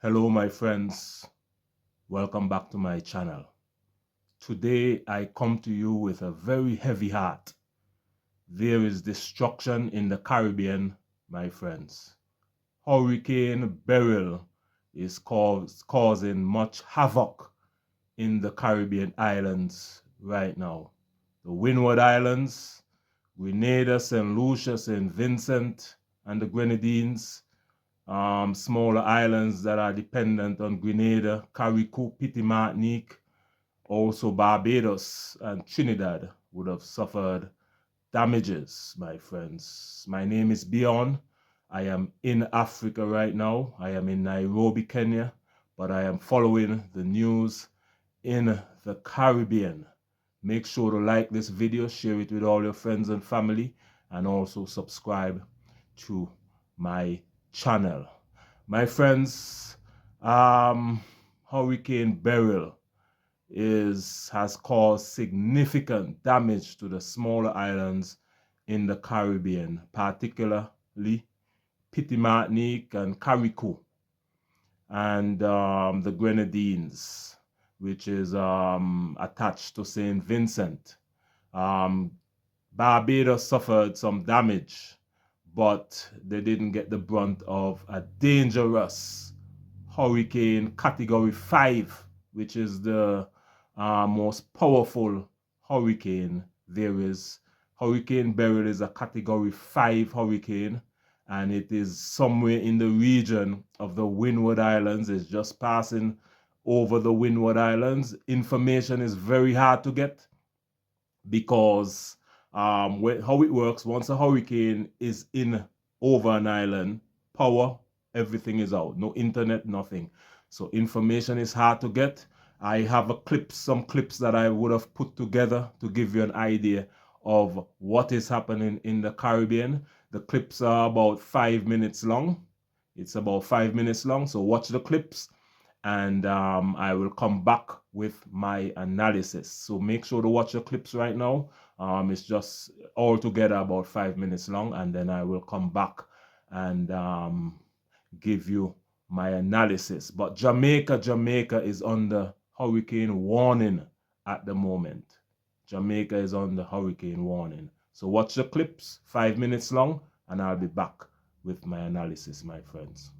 Hello my friends, welcome back to my channel. Today I come to you with a very heavy heart. There is destruction in the Caribbean, my friends. Hurricane Beryl is causing much havoc in the Caribbean islands right now. The Windward Islands, Grenada, St. Lucia, St. Vincent, and the Grenadines, smaller islands that are dependent on Grenada, Carriacou, Martinique, also Barbados and Trinidad would have suffered damages, my friends. My name is Bjorn. I am in Africa right now. I am in Nairobi, Kenya, but I am following the news in the Caribbean. Make sure to like this video, share it with all your friends and family, and also subscribe to my channel. My friends, Hurricane Beryl has caused significant damage to the smaller islands in the Caribbean, particularly Martinique and Carriacou, and the Grenadines, which is attached to St. Vincent. Barbados suffered some damage, but they didn't get the brunt of a dangerous hurricane category 5, which is the most powerful hurricane there is. Hurricane Beryl is a category 5 hurricane, and it is somewhere in the region of the Windward Islands. It's just passing over the Windward Islands. Information is very hard to get because how it works, once a hurricane is in over an island, power, everything is out. No internet, nothing. So information is hard to get. I have some clips that I would have put together to give you an idea of what is happening in the Caribbean. The clips are about 5 minutes long. It's about 5 minutes long. So watch the clips, and I will come back with my analysis. So make sure to watch the clips right now. It's just all together about 5 minutes long, and then I will come back and give you my analysis. But Jamaica is under hurricane warning at the moment. Jamaica is under hurricane warning. So watch the clips, 5 minutes long, and I'll be back with my analysis, my friends.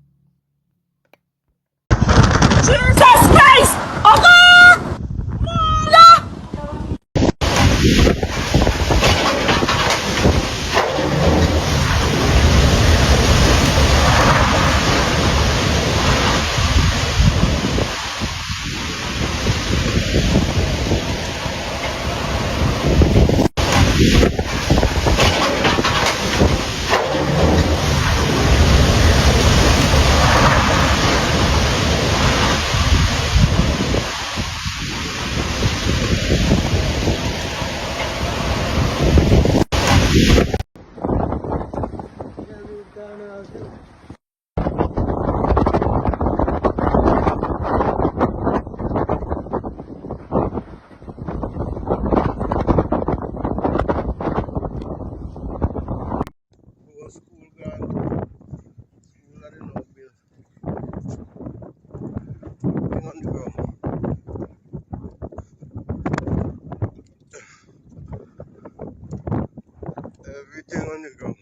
Jesus Christ! Okay! Mother! Everything on the ground.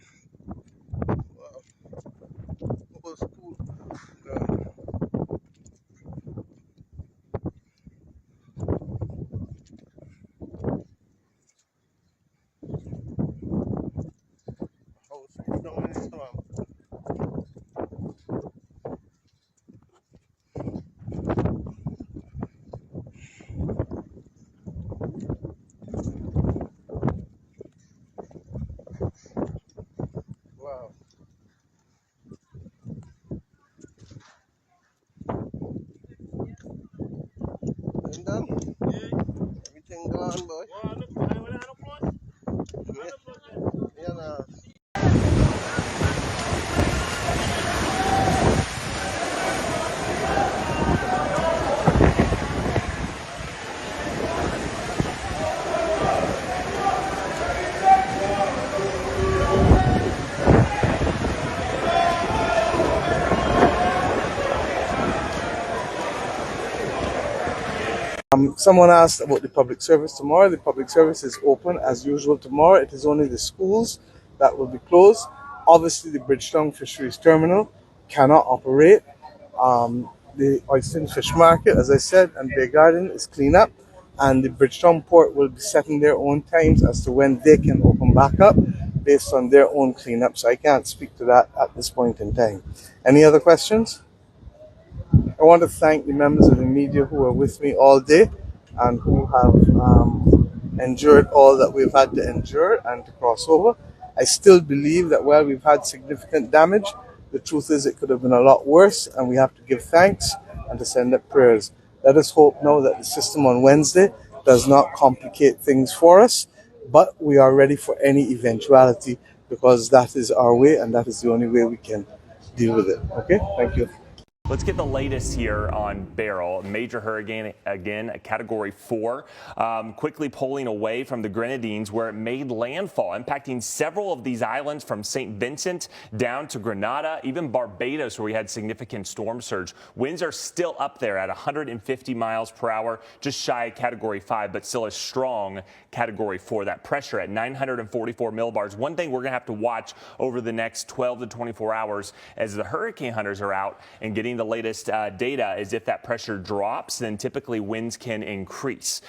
Wow. Whole school gone. House is down in the storm. Wow. And done? Everything gone, boy. Yeah, nah. Someone asked about the public service tomorrow. The public service is open as usual tomorrow. It is only the schools that will be closed. Obviously, the Bridgetown Fisheries Terminal cannot operate. The Oyster Fish Market, as I said, and Bay Garden is clean up. And the Bridgetown Port will be setting their own times as to when they can open back up based on their own cleanup. So I can't speak to that at this point in time. Any other questions? I want to thank the members of the media who are with me all day and who have endured all that we've had to endure and to cross over. I still believe that while we've had significant damage, the truth is it could have been a lot worse, and we have to give thanks and to send up prayers. Let us hope now that the system on Wednesday does not complicate things for us, but we are ready for any eventuality because that is our way and that is the only way we can deal with it. Okay? Thank you. Let's get the latest here on Beryl, major hurricane again, a Category 4, quickly pulling away from the Grenadines where it made landfall, impacting several of these islands from St. Vincent down to Grenada, even Barbados where we had significant storm surge. Winds are still up there at 150 miles per hour, just shy of Category 5, but still a strong Category 4. That pressure at 944 millibars. One thing we're going to have to watch over the next 12 to 24 hours as the hurricane hunters are out and getting the latest data is if that pressure drops, then typically winds can increase.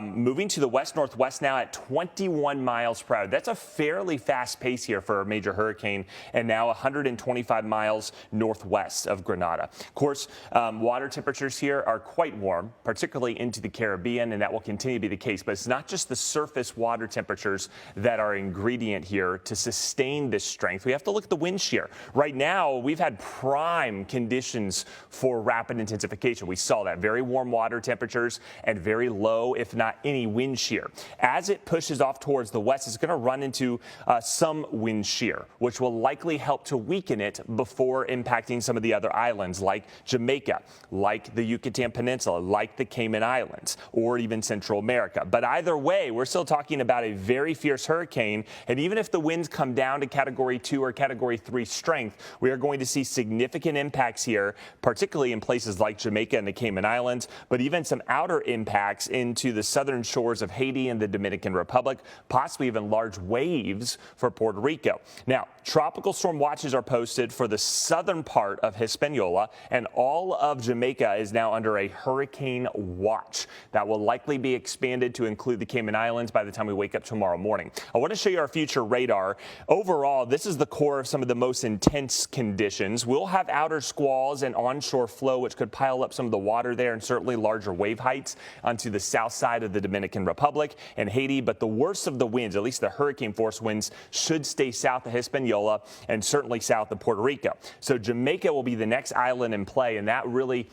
Moving to the west-northwest now at 21 miles per hour. That's a fairly fast pace here for a major hurricane, and now 125 miles northwest of Grenada. Of course, water temperatures here are quite warm, particularly into the Caribbean, and that will continue to be the case. But it's not just the surface water temperatures that are ingredient here to sustain this strength. We have to look at the wind shear. Right now, we've had prime conditions for rapid intensification. We saw that very warm water temperatures and very low, if not any, wind shear. As it pushes off towards the west, it's going to run into some wind shear, which will likely help to weaken it before impacting some of the other islands like Jamaica, like the Yucatan Peninsula, like the Cayman Islands, or even Central America. But either way, we're still talking about a very fierce hurricane, and even if the winds come down to Category 2 or Category 3 strength, we are going to see significant impacts here, particularly in places like Jamaica and the Cayman Islands, but even some outer impacts into the southern shores of Haiti and the Dominican Republic, possibly even large waves for Puerto Rico. Now, tropical storm watches are posted for the southern part of Hispaniola, and all of Jamaica is now under a hurricane watch. That will likely be expanded to include the Cayman Islands by the time we wake up tomorrow morning. I want to show you our future radar. Overall, this is the core of some of the most intense conditions. We'll have outer squalls and onshore flow, which could pile up some of the water there, and certainly larger wave heights onto the south side of the Dominican Republic and Haiti. But the worst of the winds, at least the hurricane force winds, should stay south of Hispaniola and certainly south of Puerto Rico. So Jamaica will be the next island in play, and that really,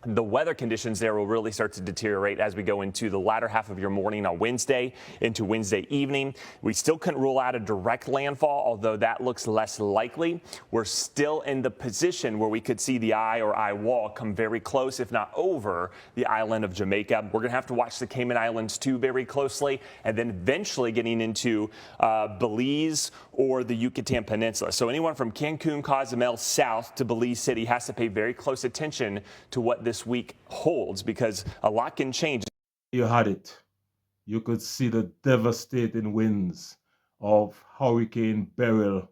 the weather conditions there will really start to deteriorate as we go into the latter half of your morning on Wednesday into Wednesday evening. We still couldn't rule out a direct landfall, although that looks less likely. We're still in the position where we could see the eye or eye wall come very close, if not over, the island of Jamaica. We're going to have to watch the Cayman Islands too very closely, and then eventually getting into Belize or the Yucatan Peninsula. So anyone from Cancun, Cozumel south to Belize City has to pay very close attention to what this week holds, because a lot can change. You had it. You could see the devastating winds of Hurricane Beryl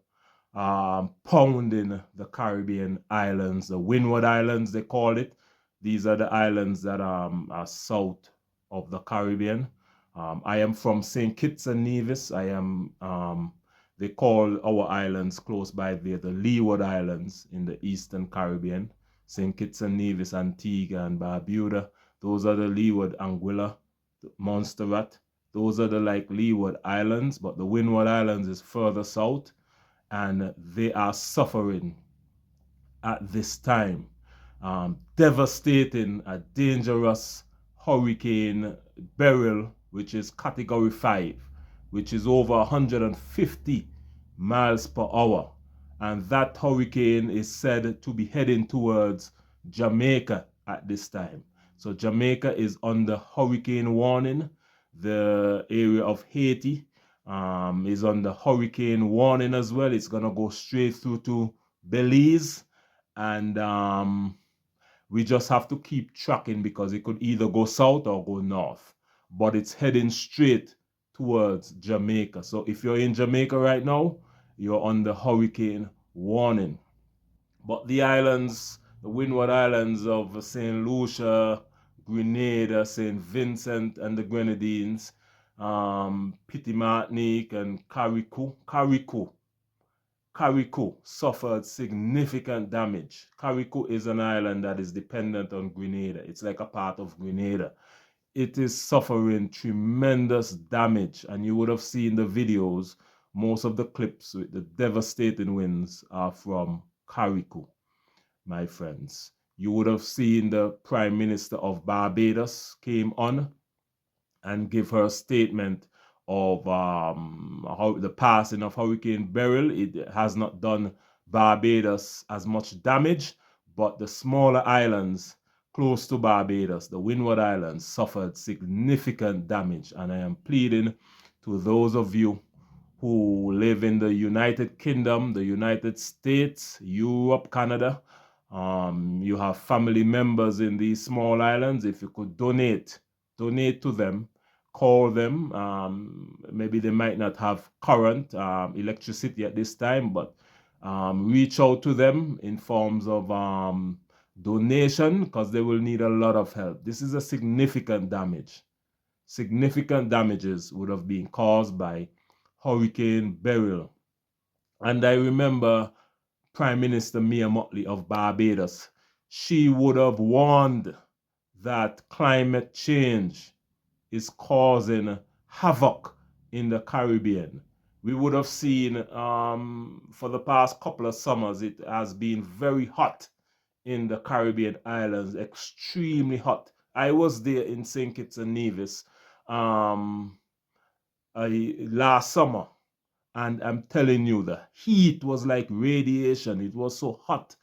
pounding the Caribbean islands, the Windward Islands they call it. These are the islands that are south of the Caribbean. I am from St. Kitts and Nevis. They call our islands close by there the Leeward Islands in the Eastern Caribbean. St. Kitts and Nevis, Antigua and Barbuda. Those are the Leeward, Anguilla, Montserrat. Those are the Leeward Islands, but the Windward Islands is further south, and they are suffering at this time. Devastating, a dangerous hurricane Beryl, which is Category 5, which is over 150 miles per hour. And that hurricane is said to be heading towards Jamaica at this time. So Jamaica is under hurricane warning. The area of Haiti is under hurricane warning as well. It's going to go straight through to Belize. And We just have to keep tracking because it could either go south or go north. But it's heading straight towards Jamaica. So if you're in Jamaica right now, you're under hurricane warning. But the islands, the Windward Islands of St. Lucia, Grenada, St. Vincent and the Grenadines, Petit Martinique and Carriacou suffered significant damage. Carriacou is an island that is dependent on Grenada. It's like a part of Grenada. It is suffering tremendous damage, and you would have seen the videos. Most of the clips with the devastating winds are from Carriacou, my friends. You would have seen the Prime Minister of Barbados came on and give her statement of how the passing of Hurricane Beryl. It has not done Barbados as much damage, but the smaller islands close to Barbados, the Windward Islands, suffered significant damage. And I am pleading to those of you who live in the United Kingdom, the United States, Europe, Canada. You have family members in these small islands. If you could donate to them, call them. Maybe they might not have current electricity at this time, but reach out to them in forms of donation, because they will need a lot of help. This is a significant damage. Significant damages would have been caused by Hurricane Beryl. And I remember Prime Minister Mia Mottley of Barbados. She would have warned that climate change is causing havoc in the Caribbean. We would have seen for the past couple of summers, it has been very hot in the Caribbean islands, extremely hot. I was there in St. Kitts and Nevis last summer, and I'm telling you, the heat was like radiation. It was so hot.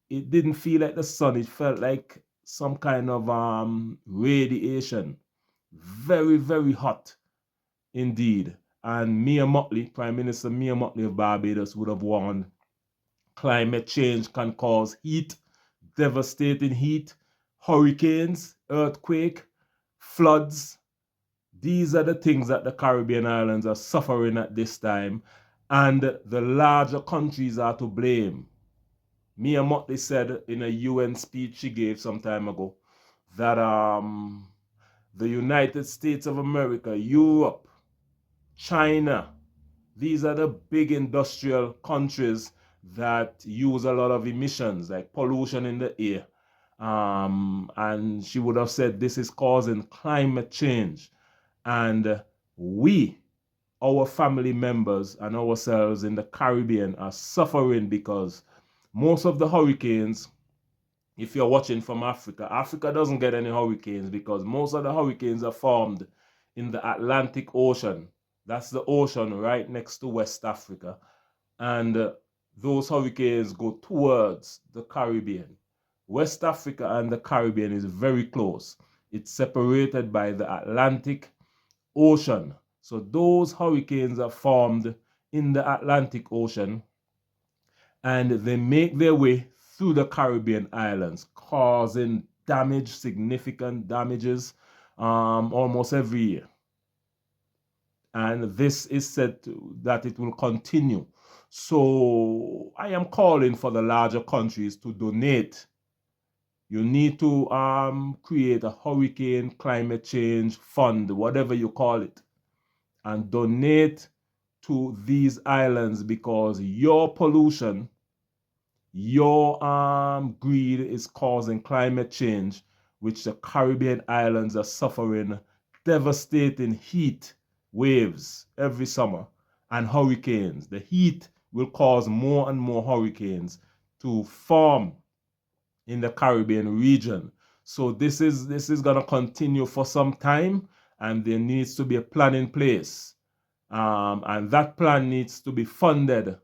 It didn't feel like the sun. It felt like some kind of radiation. Very, very hot indeed. And Mia Mottley, Prime Minister Mia Mottley of Barbados, would have warned climate change can cause heat, devastating heat, hurricanes, earthquake, floods. These are the things that the Caribbean islands are suffering at this time, and the larger countries are to blame. Mia Mottley said in a UN speech she gave some time ago that the United States of America, Europe, China, these are the big industrial countries that use a lot of emissions, like pollution in the air. And she would have said this is causing climate change. And we, our family members and ourselves in the Caribbean, are suffering because most of the hurricanes, if you're watching from Africa, Africa doesn't get any hurricanes because most of the hurricanes are formed in the Atlantic Ocean. That's the ocean right next to West Africa. And those hurricanes go towards the Caribbean. West Africa and the Caribbean is very close. It's separated by the Atlantic Ocean. So those hurricanes are formed in the Atlantic Ocean, and they make their way through the Caribbean islands, causing damage, significant damages, almost every year. And this is said that it will continue. So I am calling for the larger countries to donate. You need to create a hurricane climate change fund, whatever you call it, and donate to these islands, because your pollution, your greed is causing climate change, which the Caribbean islands are suffering devastating heat waves every summer and hurricanes. The heat will cause more and more hurricanes to form in the Caribbean region. So this is going to continue for some time, and there needs to be a plan in place. And that plan needs to be funded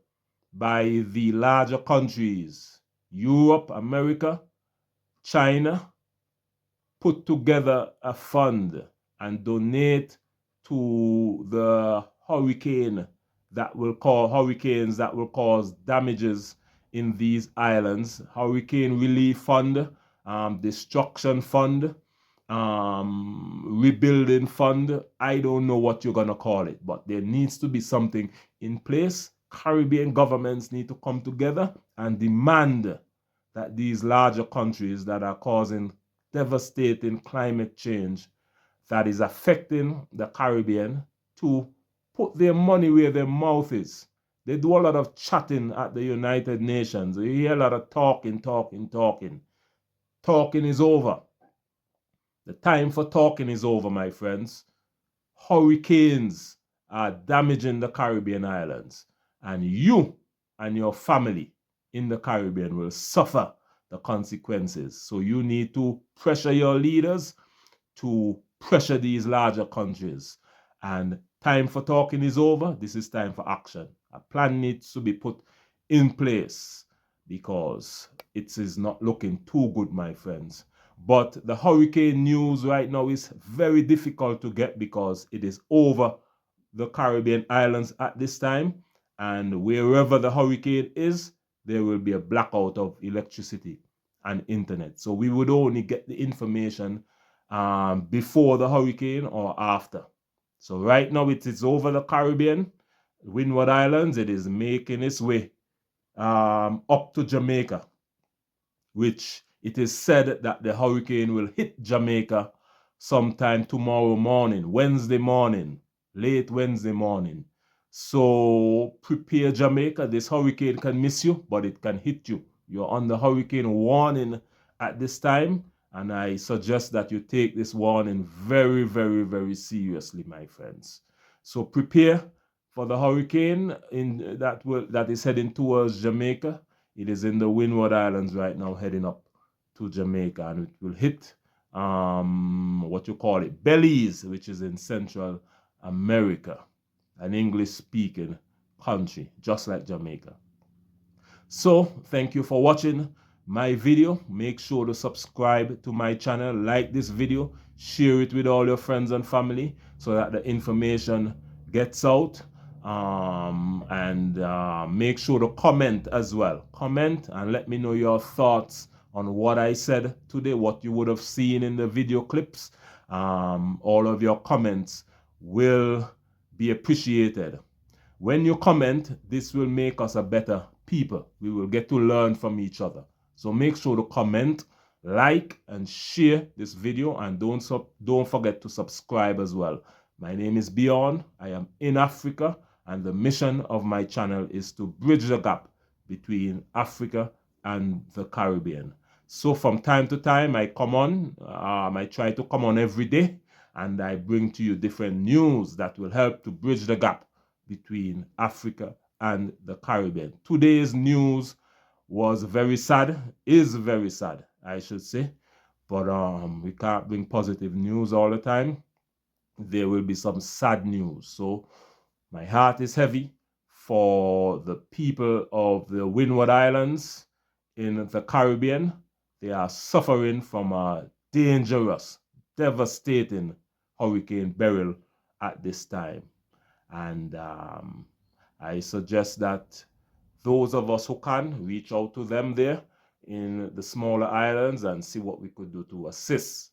by the larger countries, Europe, America, China. Put together a fund and donate to the hurricanes that will cause damages in these islands. Hurricane Relief Fund, destruction fund, rebuilding fund. I don't know what you're going to call it, but there needs to be something in place. Caribbean governments need to come together and demand that these larger countries that are causing devastating climate change that is affecting the Caribbean to put their money where their mouth is. They do a lot of chatting at the United Nations. You hear a lot of talking. Talking is over. The time for talking is over, my friends. Hurricanes are damaging the Caribbean islands, and you and your family in the Caribbean will suffer the consequences. So you need to pressure your leaders to pressure these larger countries. And time for talking is over. This is time for action. A plan needs to be put in place because it is not looking too good, my friends. But the hurricane news right now is very difficult to get because it is over the Caribbean islands at this time. And wherever the hurricane is, there will be a blackout of electricity and internet. So we would only get the information before the hurricane or after. So right now it is over the Caribbean, Windward Islands. It is making its way up to Jamaica, which it is said that the hurricane will hit Jamaica sometime tomorrow morning, Wednesday morning, late Wednesday morning. So prepare, Jamaica. This hurricane can miss you, but it can hit you. You're on the hurricane warning at this time, and I suggest that you take this warning very, very, very seriously, my friends. So prepare for the hurricane that is heading towards Jamaica. It is in the Windward Islands right now, heading up to Jamaica, and it will hit what you call it, Belize, which is in Central America, an English-speaking country, just like Jamaica. So, thank you for watching my video. Make sure to subscribe to my channel, like this video, share it with all your friends and family so that the information gets out. Make sure to comment as well. Comment and let me know your thoughts on what I said today, what you would have seen in the video clips. All of your comments will be appreciated. When you comment, this will make us a better people. We will get to learn from each other. So make sure to comment, like, and share this video, and don't forget to subscribe as well. My name is Bjorn. I am in Africa, and the mission of my channel is to bridge the gap between Africa and the Caribbean. So from time to time, I come on. I try to come on every day, and I bring to you different news that will help to bridge the gap between Africa and the Caribbean. Today's news was very sad, is very sad, I should say. But we can't bring positive news all the time. There will be some sad news. So my heart is heavy for the people of the Windward Islands in the Caribbean. They are suffering from a dangerous, devastating Hurricane Beryl at this time. And I suggest that those of us who can reach out to them there in the smaller islands and see what we could do to assist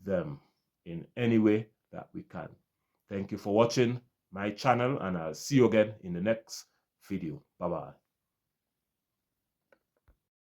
them in any way that we can. Thank you for watching my channel, and I'll see you again in the next video. Bye-bye.